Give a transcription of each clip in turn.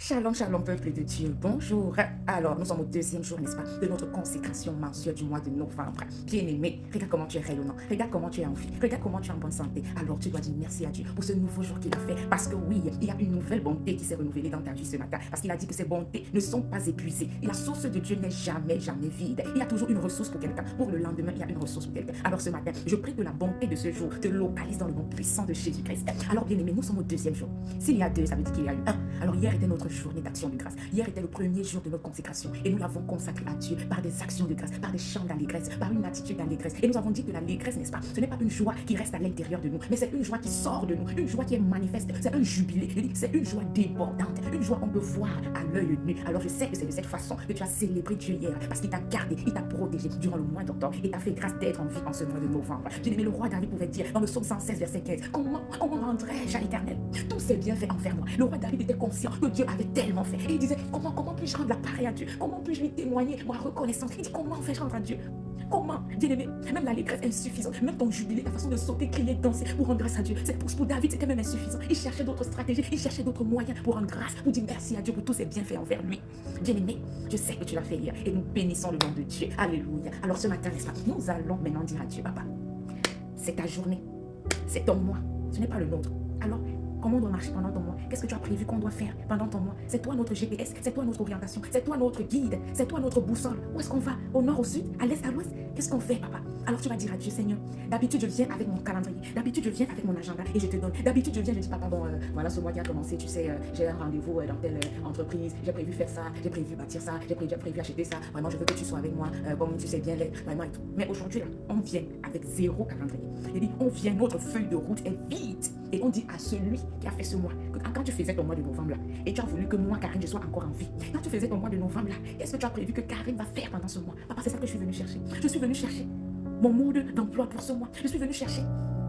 Shalom, shalom, peuple de Dieu. Bonjour. Alors, nous sommes au deuxième jour, n'est-ce pas, de notre consécration mensuelle du mois de novembre. Bien-aimé, regarde comment tu es rayonnant. Regarde comment tu es en vie. Regarde comment tu es en bonne santé. Alors, tu dois dire merci à Dieu pour ce nouveau jour qu'il a fait. Parce que oui, il y a une nouvelle bonté qui s'est renouvelée dans ta vie ce matin. Parce qu'il a dit que ces bontés ne sont pas épuisées. Et la source de Dieu n'est jamais, jamais vide. Il y a toujours une ressource pour quelqu'un. Pour le lendemain, il y a une ressource pour quelqu'un. Alors, ce matin, je prie que la bonté de ce jour te localise dans le nom puissant de Jésus-Christ. Alors, bien-aimé, nous sommes au deuxième jour. S'il y a deux, ça veut dire qu'il y a eu un. Alors, hier était notre journée d'action de grâce. Hier était le premier jour de notre consécration et nous l'avons consacré à Dieu par des actions de grâce, par des chants d'allégresse, par une attitude d'allégresse. Et nous avons dit que l'allégresse, n'est-ce pas, ce n'est pas une joie qui reste à l'intérieur de nous, mais c'est une joie qui sort de nous, une joie qui est manifeste. C'est un jubilé, c'est une joie débordante, une joie qu'on peut voir à l'œil nu. Alors je sais que c'est de cette façon que tu as célébré Dieu hier, parce qu'il t'a gardé, il t'a protégé durant le mois d'octobre et t'a fait grâce d'être en vie en ce mois de novembre. Bien-aimé, le roi David pouvait dire dans le psaume 116, verset 15, comment rendrais-je à l'Éternel tous ses bienfaits envers moi? Le roi David était conscient que Dieu avait tellement fait. Et il disait, comment puis-je rendre l'appareil à Dieu? Comment puis-je lui témoigner ma reconnaissance? Il dit, comment fais-je rendre à Dieu? Comment? Bien-aimé, même l'allégresse est insuffisante. Même ton jubilé, ta façon de sauter, crier, danser pour rendre grâce à Dieu. Pour David, c'était même insuffisant. Il cherchait d'autres stratégies, il cherchait d'autres moyens pour rendre grâce, pour dire merci à Dieu pour tous ses bienfaits envers lui. Bien-aimé, je sais que tu l'as fait hier et nous bénissons le nom de Dieu. Alléluia. Alors ce matin, n'est-ce pas, nous allons maintenant dire à Dieu, papa, c'est ta journée, c'est ton mois, ce n'est pas le nôtre. Alors, comment on doit marcher pendant ton mois? Qu'est-ce que tu as prévu qu'on doit faire pendant ton mois? C'est toi notre GPS, c'est toi notre orientation, c'est toi notre guide, c'est toi notre boussole. Où est-ce qu'on va? Au nord, au sud, à l'est, à l'ouest? Qu'est-ce qu'on fait, papa? Alors tu vas dire à Dieu, Seigneur, d'habitude je viens avec mon calendrier, d'habitude je viens avec mon agenda et je te donne. D'habitude je viens, je dis, papa, bon, voilà ce mois qui a commencé, tu sais, j'ai un rendez-vous dans telle entreprise, j'ai prévu faire ça, j'ai prévu bâtir ça, j'ai prévu acheter ça, vraiment je veux que tu sois avec moi, comme tu sais bien, vraiment et tout. Mais aujourd'hui, là, on vient avec zéro calendrier. Il dit, on vient, notre feuille de route est vide. Et on dit à celui qui a fait ce mois, que quand tu faisais ton mois de novembre là, et tu as voulu que moi, Karine, je sois encore en vie. Quand tu faisais ton mois de novembre là, qu'est-ce que tu as prévu que Karine va faire pendant ce mois? Papa, c'est ça que je suis venue chercher. Je suis venue chercher mon mode d'emploi pour ce mois. Je suis venue chercher,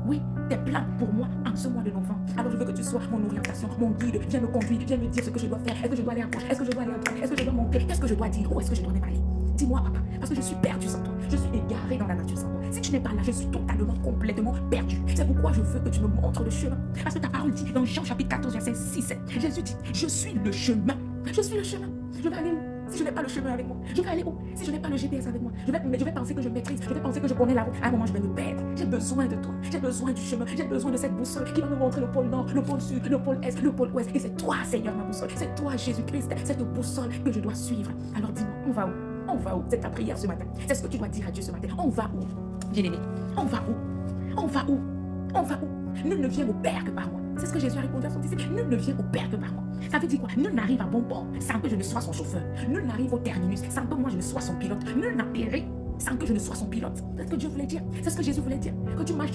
oui, tes plans pour moi en ce mois de novembre. Alors je veux que tu sois mon orientation, mon guide. Viens me conduire, viens me dire ce que je dois faire. Est-ce que je dois aller à gauche? Est-ce que je dois aller à droite? Est-ce que je dois monter? Qu'est-ce que je dois dire? Où est-ce que je dois même aller? Dis-moi, papa, parce que je suis perdu sans toi. Je suis égaré dans la nature sans toi. Si tu n'es pas là, je suis totalement, complètement perdu. C'est pourquoi je veux que tu me montres le chemin. Parce que ta parole dit dans Jean chapitre 14, verset 6, Jésus dit, je suis le chemin. Je suis le chemin. Je vais aller où? Si je n'ai pas le chemin avec moi, je vais aller où? Si je n'ai pas le GPS avec moi, je vais penser que je maîtrise, je vais penser que je connais la route. À un moment, je vais me perdre. J'ai besoin de toi, j'ai besoin du chemin, j'ai besoin de cette boussole qui va me montrer le pôle nord, le pôle sud, le pôle est, le pôle ouest. Et c'est toi, Seigneur, ma boussole. C'est toi, Jésus-Christ, cette boussole que je dois suivre. Alors dis-moi, on va où? On va où? C'est ta prière ce matin. C'est ce que tu dois dire à Dieu ce matin. On va où? Bien-aimé, on va où? On va où? On va où? Nul ne vient au Père que par moi. C'est ce que Jésus a répondu à son disciple. Nul ne vient au Père que par moi. Ça veut dire quoi? Nul n'arrive à bon port sans que je ne sois son chauffeur. Nul n'arrive au terminus sans que moi je ne sois son pilote. Nul n'atterrit sans que je ne sois son pilote. C'est ce que Dieu voulait dire. C'est ce que Jésus voulait dire. Que tu marches.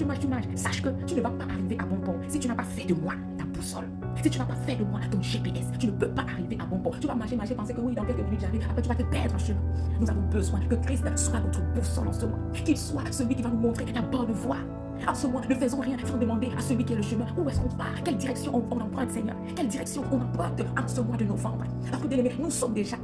Sache que tu ne vas pas arriver à bon port si tu n'as pas fait de moi ta boussole. Si tu n'as pas fait de moi ton GPS, tu ne peux pas arriver à bon port. Tu vas marcher, penser que oui, dans quelques minutes j'arrive. Après tu vas te perdre en chemin. Nous avons besoin que Christ soit notre boussole en ce moment. Qu'il soit celui qui va nous montrer la bonne voie. En ce mois, ne faisons rien sans demander à celui qui est le chemin. Où est-ce qu'on part? Quelle direction on emprunte, Seigneur? Quelle direction on emprunte en ce mois de novembre? Parce que, bien aimé, nous sommes déjà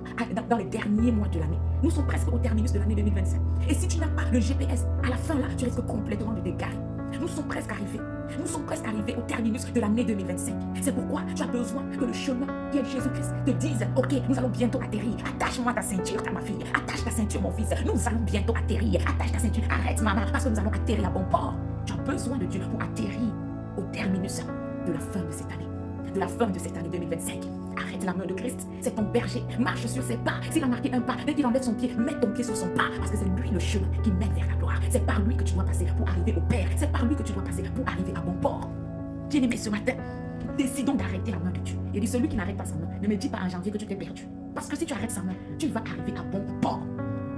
dans les derniers mois de l'année. Nous sommes presque au terminus de l'année 2025. Et si tu n'as pas le GPS, à la fin là, tu risques complètement de t'égarer. Nous sommes presque arrivés. Nous sommes presque arrivés au terminus de l'année 2025. C'est pourquoi tu as besoin que le chemin qui est Jésus-Christ te dise, ok, nous allons bientôt atterrir. Attache-moi ta ceinture, ma fille. Attache ta ceinture, mon fils. Nous allons bientôt atterrir. Attache ta ceinture. Arrête, maman, parce que nous allons atterrir à bon port. Tu as besoin de Dieu pour atterrir au terminus de la fin de cette année. De la fin de cette année 2025. Arrête la main de Christ, c'est ton berger. Marche sur ses pas. S'il a marqué un pas, dès qu'il enlève son pied, mets ton pied sur son pas. Parce que c'est lui le chemin qui mène vers la gloire. C'est par lui que tu dois passer pour arriver au Père. C'est par lui que tu dois passer pour arriver à bon port. Bien-aimé, ce matin, décidons d'arrêter la main de Dieu. Il dit, celui qui n'arrête pas sa main, ne me dis pas en janvier que tu t'es perdu. Parce que si tu arrêtes sa main, tu vas arriver à bon port.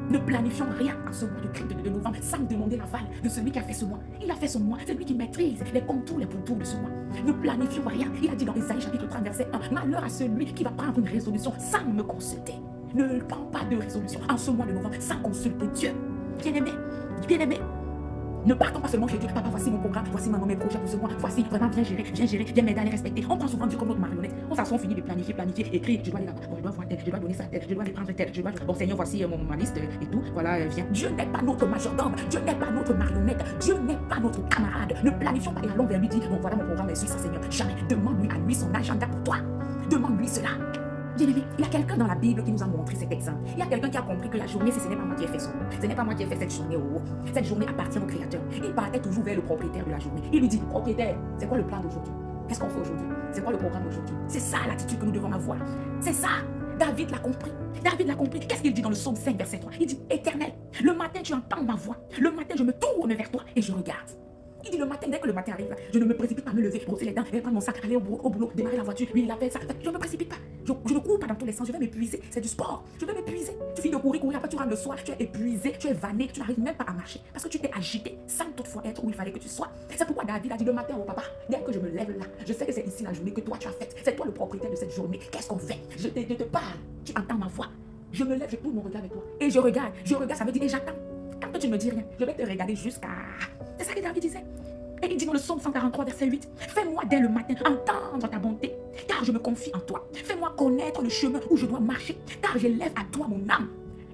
Ne planifions rien en ce mois de novembre sans demander l'aval de celui qui a fait ce mois. Il a fait ce mois, c'est lui qui maîtrise les contours, les pourtours de ce mois. Ne planifions rien. Il a dit dans Isaïe chapitre 30 verset 1, malheur à celui qui va prendre une résolution sans me consulter. Ne prends pas de résolution en ce mois de novembre sans consulter Dieu. Bien-aimé, bien-aimé. Ne partons pas seulement chez Dieu. Papa, voici mon programme, voici maintenant mes projets pour ce mois. Voici, vraiment, viens gérer, viens m'aider à les respecter. On prend souvent Dieu comme notre marionnette. On s'assoit, on finit de planifier, écrire. Je dois aller là-bas, bon, je dois voir tel, je dois donner ça à tel, je dois aller prendre tel, bon Seigneur, voici ma liste et tout. Voilà, viens. Dieu n'est pas notre majordome. Dieu n'est pas notre marionnette. Dieu n'est pas notre camarade. Ne planifions pas et allons vers lui dire, bon voilà mon programme, suis ça Seigneur. Jamais. Demande-lui à lui son agenda pour toi. Demande-lui cela. Bien-aimé, il y a quelqu'un dans la Bible qui nous a montré cet exemple. Il y a quelqu'un qui a compris que la journée, ce n'est pas moi qui ai fait son nom. Ce n'est pas moi qui ai fait cette journée. Oh. Cette journée appartient au Créateur. Il partait toujours vers le propriétaire de la journée. Il lui dit, propriétaire, c'est quoi le plan d'aujourd'hui? Qu'est-ce qu'on fait aujourd'hui? C'est quoi le programme d'aujourd'hui? C'est ça l'attitude que nous devons avoir. C'est ça. David l'a compris. David l'a compris. Qu'est-ce qu'il dit dans le psaume 5, verset 3? Il dit, Éternel, le matin tu entends ma voix. Le matin je me tourne vers toi et je regarde. Il dit le matin, dès que le matin arrive, je ne me précipite pas à me lever, brosser les dents, prendre mon sac, aller au boulot, démarrer la voiture, lui il appelle ça. Je ne me précipite pas. Je ne cours pas dans tous les sens, je vais m'épuiser. C'est du sport. Je vais m'épuiser. Tu finis de courir, après tu rentres le soir, tu es épuisé, tu es vanné, tu n'arrives même pas à marcher. Parce que tu t'es agité sans toutefois être où il fallait que tu sois. C'est pourquoi David a dit le matin au papa, dès que je me lève là, je sais que c'est ici la journée que toi tu as faite. C'est toi le propriétaire de cette journée. Qu'est-ce qu'on fait? Je te parle. Tu entends ma voix. Je me lève, je tourne mon regard avec toi. Et je regarde, ça veut dire et j'attends. Quand tu ne me dis rien, je vais te regarder jusqu'à... C'est ça que David disait. Et il dit dans le psaume 143, verset 8, fais-moi dès le matin entendre ta bonté, car je me confie en toi. Fais-moi connaître le chemin où je dois marcher, car j'élève à toi mon âme.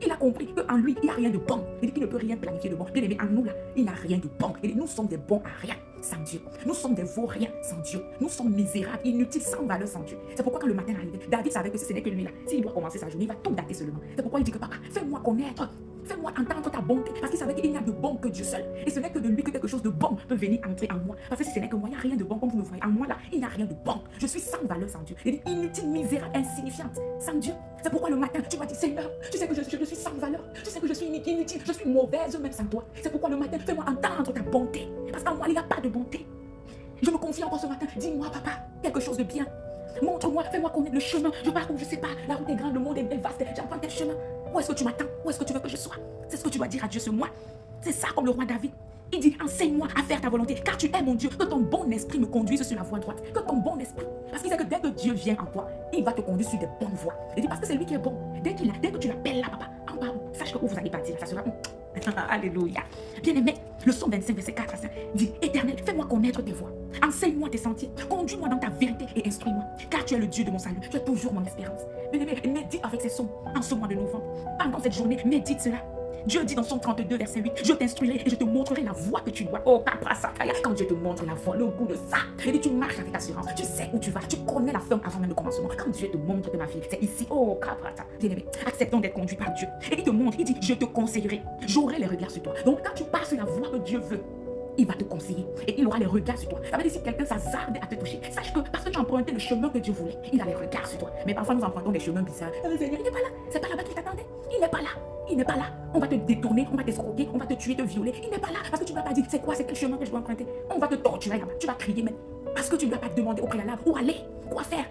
Il a compris qu'en lui, il n'y a rien de bon. Il dit qu'il ne peut rien planifier de bon. Bien aimé, en nous, là, il n'y a rien de bon. Il dit, nous sommes des bons à rien sans Dieu. Nous sommes des vauriens sans Dieu. Nous sommes misérables, inutiles, sans valeur sans Dieu. C'est pourquoi quand le matin arrivait, David savait que ce n'est que lui là. S'il doit commencer sa journée, il va tout dater seulement. C'est pourquoi il dit que papa, fais-moi connaître. Fais-moi entendre ta bonté. Parce qu'il savait qu'il n'y a de bon que Dieu seul. Et ce n'est que de lui que quelque chose de bon peut venir entrer en moi. Parce que si ce n'est que moi, il n'y a rien de bon comme vous le voyez. En moi là, il n'y a rien de bon. Je suis sans valeur sans Dieu. Il est inutile, misérable, insignifiante sans Dieu. C'est pourquoi le matin, tu vas dire Seigneur, tu sais que je suis sans valeur. Tu sais que je suis inutile, je suis mauvaise même sans toi. C'est pourquoi le matin, fais-moi entendre ta bonté. Parce qu'en moi, il n'y a pas de bonté. Je me confie encore ce matin. Dis-moi, papa, quelque chose de bien. Montre-moi, fais-moi connaître le chemin. Je pars où je ne sais pas. La route est grande, le monde est vaste. J'apprends quel chemin. Où est-ce que tu m'attends? Où est-ce que tu veux que je sois? C'est ce que tu dois dire à Dieu ce mois. C'est ça comme le roi David. Il dit, enseigne-moi à faire ta volonté, car tu es mon Dieu. Que ton bon esprit me conduise sur la voie droite. Que ton bon esprit. Parce qu'il sait que dès que Dieu vient en toi, il va te conduire sur des bonnes voies. Il dit, parce que c'est lui qui est bon. Dès que tu l'appelles là, papa, en bas, sache que où vous allez partir, ça sera... Alléluia. Bien-aimé, le psaume 25, verset 4 à 5 dit, Éternel, fais-moi connaître tes voies. Enseigne-moi tes sentiers. Conduis-moi dans ta vérité et instruis-moi. Car tu es le Dieu de mon salut. Tu es toujours mon espérance. Bien-aimé, médite avec ces psaumes en ce mois de novembre. Pendant cette journée, médite cela. Dieu dit dans Psaume 32, verset 8, je t'instruirai et je te montrerai la voie que tu dois. Oh, quand Dieu te montre la voie, le goût de ça, il dit tu marches avec assurance, tu sais où tu vas, tu connais la fin avant même le commencement. Quand Dieu te montre que ma fille, c'est ici, oh, bien-aimé, acceptons d'être conduit par Dieu. Et il te montre, il dit, je te conseillerai, j'aurai les regards sur toi. Donc quand tu passes sur la voie que Dieu veut, il va te conseiller et il aura les regards sur toi. Ça veut dire si quelqu'un s'hasarde à te toucher, sache que parce que tu as emprunté le chemin que Dieu voulait, il a les regards sur toi. Mais parfois nous empruntons des chemins bizarres. Le Seigneur, il n'est pas là. C'est pas là-bas qu'il t'attendait. Il n'est pas là. Il n'est pas là. On va te détourner, on va t'escroquer, on va te tuer, te violer. Il n'est pas là parce que tu ne lui as pas dit c'est quoi, c'est quel chemin que je dois emprunter. On va te torturer là-bas. Tu vas crier même parce que tu ne lui as pas demandé au préalable où aller, quoi faire.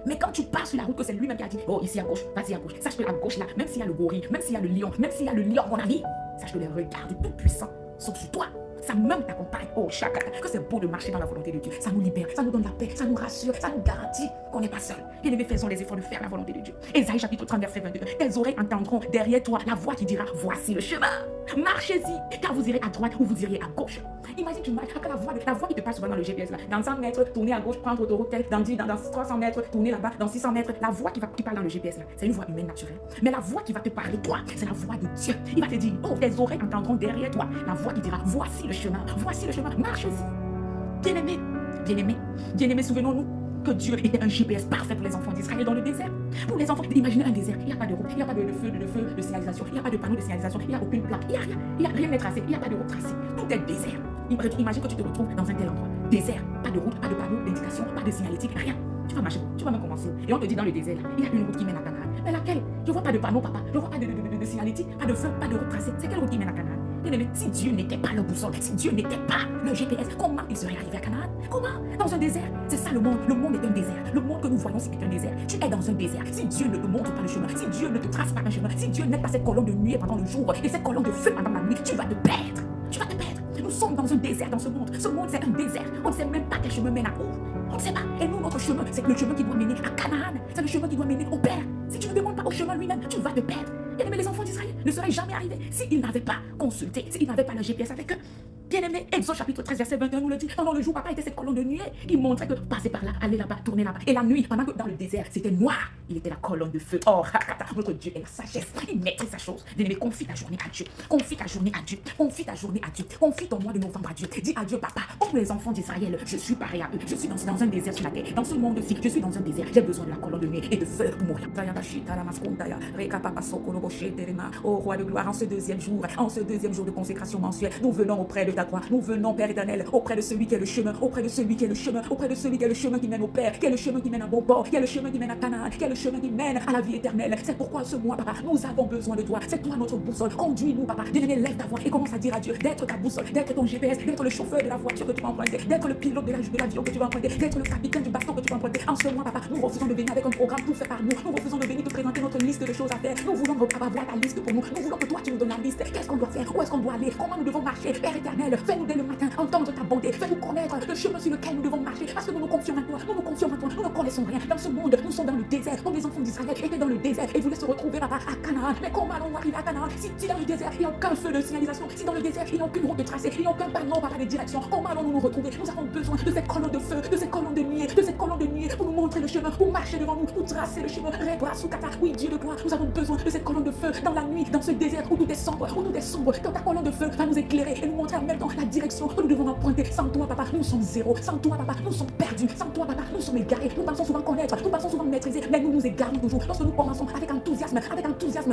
Mais quand tu passes sur la route que c'est lui-même qui a dit, oh ici à gauche, vas-y à gauche, sache que à gauche là, même s'il y a le gorille, même s'il y a le lion, même s'il y a le lion, mon ami, sache que les regards du Tout-Puissant sont sur toi. Ça même t'accompagne. Oh, chacun. Que c'est beau de marcher dans la volonté de Dieu. Ça nous libère, ça nous donne la paix, ça nous rassure, ça nous garantit qu'on n'est pas seul. Bien aimés, faisons les efforts de faire la volonté de Dieu. Ésaïe chapitre 30, verset 22. Tes oreilles entendront derrière toi la voix qui dira, voici le chemin. Marchez-y, car vous irez à droite ou vous irez à gauche. Imagine, tu marches après la voix qui te passe souvent dans le GPS là. Dans 100 mètres, tourner à gauche, prendre autoroute tel. Dans 300 mètres, tourner là-bas. Dans 600 mètres, la voix qui parle dans le GPS là, c'est une voix humaine naturelle. Mais la voix qui va te parler, toi, c'est la voix de Dieu. Il va te dire, oh, tes oreilles entendront derrière toi la voix qui dira, voici le chemin. Voici le chemin, marche-y. Bien-aimés, bien-aimés, bien-aimés, souvenons-nous que Dieu était un GPS parfait pour les enfants d'Israël dans le désert. Pour les enfants, imaginez un désert, il n'y a pas de route, il n'y a pas de feu de signalisation, il n'y a pas de panneau de signalisation, il n'y a aucune plaque, il n'y a rien n'est tracé, il n'y a pas de route tracée. Tout est désert. Imagine que tu te retrouves dans un tel endroit. Désert, pas de route, pas de panneau d'indication, pas de signalétique, rien. Tu vas marcher, tu vas même commencer. Et on te dit dans le désert, là, il y a une route qui mène à Canaan. Mais laquelle? Je ne vois pas de panneau, papa. Je ne vois pas de signalétique, pas de feu, pas de route tracée. C'est quelle route qui mène à Canaan? Bien-aimé, si Dieu n'était pas le boussole, si Dieu n'était pas le GPS, comment il serait arrivé à Canaan? Comment? Dans un désert. C'est ça le monde. Le monde est un désert. Le monde que nous voyons, c'est un désert. Tu es dans un désert. Si Dieu ne te montre pas le chemin, si Dieu ne te trace pas un chemin, si Dieu n'est pas cette colonne de nuit pendant le jour et cette colonne de feu pendant la nuit, tu vas te perdre. Tu vas te perdre. Nous sommes dans un désert dans ce monde. Ce monde, c'est un désert. On ne sait même pas quel chemin mène à où. On ne sait pas. Et nous, notre chemin, c'est le chemin qui doit mener à Canaan. C'est le chemin qui doit mener au Père. Si tu ne demandes pas au chemin lui-même, tu vas te perdre. Bien aimé, les enfants d'Israël ne seraient jamais arrivés s'ils n'avaient pas consulté, s'ils n'avaient pas le GPS avec eux. Bien-aimé, Exode chapitre 13, verset 21 nous le dit. Pendant le jour, papa était cette colonne de nuée. Il montrait que passer par là, aller là-bas, tourner là-bas. Et la nuit, pendant que dans le désert, c'était noir, il était la colonne de feu. Oh, notre Dieu est la sagesse. Il maîtrise sa chose. Bien-aimé, confie ta journée à Dieu. Confie ta journée à Dieu. Confie ta journée à Dieu. Confie ton mois de novembre à Dieu. Dis à Dieu, papa, comme les enfants d'Israël, je suis pareil à eux. Je suis dans un désert sur la terre. Dans ce monde-ci, je suis dans un désert. J'ai besoin de la colonne de nuée et de feu pour mourir. Oh, roi de gloire, en ce deuxième jour de consécration mensuelle, nous venons auprès de ta croix. Nous venons, Père éternel, auprès de celui qui est le chemin, auprès de celui qui est le chemin, auprès de celui qui est le chemin qui mène au Père, qui est le chemin qui mène à bon port, qui est le chemin qui mène à Canaan, qui est le chemin qui mène à la vie éternelle. C'est pourquoi ce mois, papa, nous avons besoin de toi. C'est toi notre boussole. Conduis-nous, papa. Bien-aimé, lève ta voix et commence à dire à Dieu d'être ta boussole, d'être ton GPS, d'être le chauffeur de la voiture que tu vas emprunter, d'être le pilote de l'avion que tu vas emprunter, d'être le capitaine du bateau que tu vas emprunter. En ce mois, papa, nous refusons de venir avec un programme tout fait par nous. Nous refusons de venir te présenter notre liste de choses à faire. Nous voulons, papa, voir ta liste pour nous. Nous voulons que toi, tu nous donnes la liste. Qu'est-ce qu'on doit faire? Où est-ce qu'on doit aller? Comment nous devons marcher? Père éternel, fais-nous dès le matin entendre ta bonté. Fais-nous connaître le chemin sur lequel nous devons marcher. Parce que nous nous confions en toi. Nous nous confions en toi. Nous ne connaissons rien. Dans ce monde, nous sommes dans le désert. Comme les enfants d'Israël étaient dans le désert et voulaient se retrouver, papa, à Canaan. Mais comment allons-nous arriver à Canaan si dans le désert, il n'y a aucun feu de signalisation? Si dans le désert, il n'y a aucune route de tracé, il n'y a aucun panneau, papa, de direction? Comment allons-nous nous retrouver? Nous avons besoin de cette colonne de feu, de cette colonne de nuée, de cette colonne de nuée pour nous montrer le chemin, pour marcher devant nous, pour tracer le chemin. Oui, Dieu de gloire, nous avons besoin de cette colonne de feu dans la nuit, dans ce désert où tout est sombre, quand ta colonne de feu va nous éclairer et nous montrer en même temps la direction que nous devons emprunter. Sans toi, papa, nous sommes zéro. Sans toi, papa, nous sommes perdus. Sans toi, papa, nous sommes égarés. Nous pensons souvent connaître, nous pensons souvent maîtriser, mais nous nous égarons toujours. Lorsque nous commençons avec enthousiasme,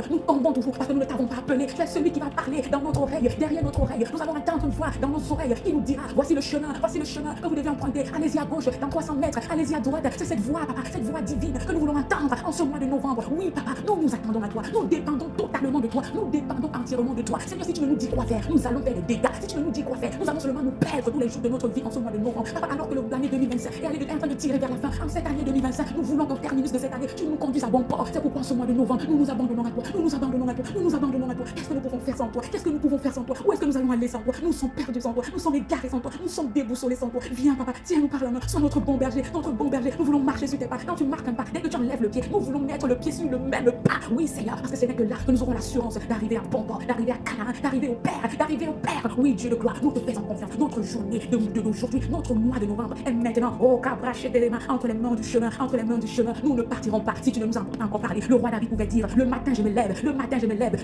nous tombons toujours parce que nous ne t'avons pas appelé. Tu es celui qui va parler dans notre oreille, derrière notre oreille. Nous allons entendre une voix dans nos oreilles qui nous dira: voici le chemin que vous devez emprunter. Allez-y à gauche, dans 300 mètres, allez-y à droite. C'est cette voix, papa, cette voix divine que nous voulons entendre en ce mois de novembre. Oui, papa, nous nous attendons à toi. Nous dépendons totalement de toi. Nous dépendons entièrement de toi. Seigneur, si tu ne nous dis quoi faire, nous allons faire des dégâts. Si tu ne nous dis quoi faire, nous allons seulement nous perdre tous les jours de notre vie en ce mois de novembre. Papa, alors que l'année 2025 est en train de tirer vers la fin, en cette année 2025, nous voulons qu'au terminus de cette année, tu nous conduises à bon port. C'est pourquoi en ce mois de novembre, nous nous abandonnons à toi. Nous nous abandonnons à toi. Nous nous abandonnons à toi. Qu'est-ce que nous pouvons faire sans toi? Qu'est-ce que nous pouvons faire sans toi? Où est-ce que nous allons aller sans toi? Nous sommes perdus sans toi. Nous sommes égarés sans toi. Nous sommes déboussolés sans toi. Viens, papa, tiens-nous par la main. Sois notre bon berger. Notre bon berger. Nous voulons marcher sur tes pas. Quand tu marques un pas, dès que tu enlèves le pied, nous voulons mettre le pied sur le même pas. Oui, c'est là. Parce que ce n'est que là que nous aurons l'assurance d'arriver à bon port, d'arriver à Canaan, d'arriver au Père, d'arriver au Père. Oui, Dieu de gloire, nous te faisons confiance. Notre journée d'aujourd'hui, notre mois de novembre est maintenant. Oh, cabraché des mains entre les mains du chemin, entre les mains du chemin. Nous ne partirons pas si tu ne nous as pas encore parlé. Le roi David pouvait dire: le matin je me lève,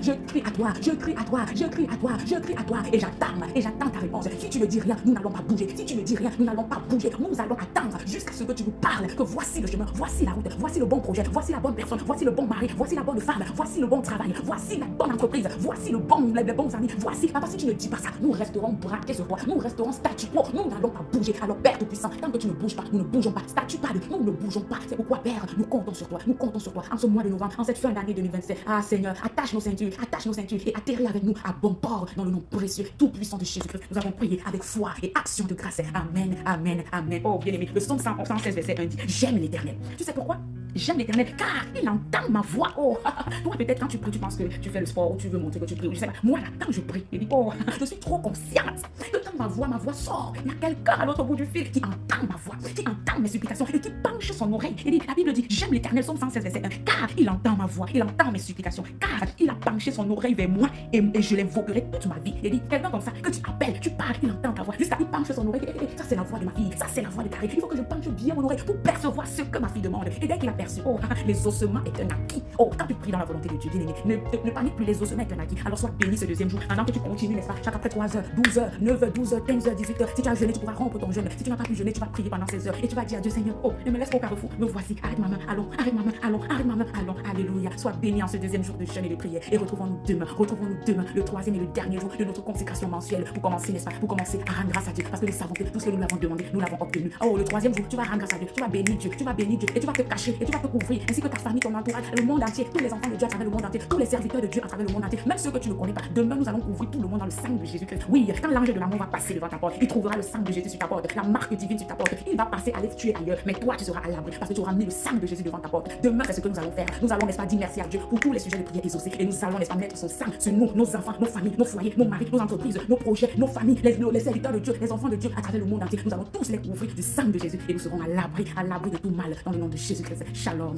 je crie à toi, je crie à toi, je crie à toi, je crie à toi, et j'attends ta réponse. Si tu ne dis rien, nous n'allons pas bouger. Si tu ne dis rien, nous n'allons pas bouger. Nous allons attendre jusqu'à ce que tu nous parles, que voici le chemin, voici la route, voici le bon projet, voici la bonne personne, voici le bon mari, voici la bonne femme, voici le bon travail, voici la bonne entreprise, voici les bons amis, voici. Papa, si tu ne dis pas ça, nous resterons braqués sur toi, nous resterons statu quo, nous n'allons pas bouger. Alors Père Tout-Puissant, tant que tu ne bouges pas, nous ne bougeons pas. Statue pas de nous ne bougeons pas. C'est pourquoi Père, nous comptons sur toi, en ce mois de novembre, en cette fin d'année 2027. Ah Seigneur, attache nos ceintures et atterris avec nous à bon port dans le nom précieux, tout puissant de Jésus-Christ. Nous avons prié avec foi et action de grâce. Amen, amen, amen. Oh bien-aimé, le psaume 116 verset 1 dit: j'aime l'Éternel. Tu sais pourquoi? J'aime l'Éternel car il entend ma voix. Oh, toi peut-être quand tu pries, tu penses que tu fais le sport ou tu veux montrer que tu pries. Je sais pas. Moi là, quand je prie, je dis: oh, je suis trop consciente que quand ma voix sort, il y a quelqu'un à l'autre bout du fil qui entend ma voix, qui entend mes supplications et qui penche son oreille. Et dit, la Bible dit: j'aime l'Éternel, psaume 116 verset 1, car il entend ma voix, il entend mes supplications, car il a penché son oreille vers moi et je l'invoquerai toute ma vie. Et dit, quelqu'un comme ça que tu appelles, tu parles, il entend ta voix, jusqu'à il penche son oreille. Et ça c'est la voix de ma fille, ça c'est la voix de Carré. Il faut que je penche bien mon oreille pour percevoir ce que ma fille demande. Et dès qu'il a perçu, oh, les ossements est un acquis. Oh, quand tu pries dans la volonté de Dieu, bien aimé, ne panique plus, les ossements est un acquis. Alors sois béni ce deuxième jour, pendant que tu continues, n'est-ce pas, chaque après 3 heures, 12 heures, 9 heures, 12 heures, 15 heures, 18 heures. Si tu as jeûné, tu pourras rompre ton jeûne. Si tu n'as pas pu jeûner, tu vas prier pendant 16 heures et tu vas dire à Dieu: Seigneur, oh, ne me laisse pas au carrefour, me voici, arrête ma main, allons, arrête ma main, allons, arrête ma main, allons. Alléluia. Sois béni en ce deuxième jour de jeûne et de prière. Et retrouvons-nous demain, le troisième et le dernier jour de notre consécration mensuelle pour commencer, n'est-ce pas, pour commencer à rendre grâce à Dieu. Parce que nous savons que tout ce que nous l'avons demandé, nous l'avons obtenu. Oh, le troisième jour, tu vas rendre grâce à Dieu, tu vas bénir Dieu, et tu vas te cacher, et tu vas te couvrir, ainsi que ta famille, ton entourage, le monde entier, tous les enfants de Dieu à travers le monde entier, tous les serviteurs de Dieu à travers le monde entier, même ceux que tu ne connais pas. Demain, nous allons couvrir tout le monde dans le sang de Jésus-Christ. Oui, quand l'ange de l'amour va passer devant ta porte, il trouvera le sang de Jésus sur ta porte, la marque divine sur ta porte. Il va passer, aller te tuer ailleurs, mais toi, tu seras à l'abri parce que tu auras mis le sang de Jésus devant ta porte. Demain, c'est ce que nous allons faire. Nous allons, n'est-ce pas, dire merci à Dieu pour tous les sujets de prière exaucés, et nous allons, n'est-ce pas, mettre son sang sur nous, nos enfants, nos familles, nos foyers, nos maris, nos entreprises, nos projets, nos familles, les serviteurs de Dieu, les enfants de Dieu à travers le monde entier. Nous allons tous les couvrir du sang de Jésus et nous serons à l'abri de tout mal dans le nom de Jésus-Christ. Shalom.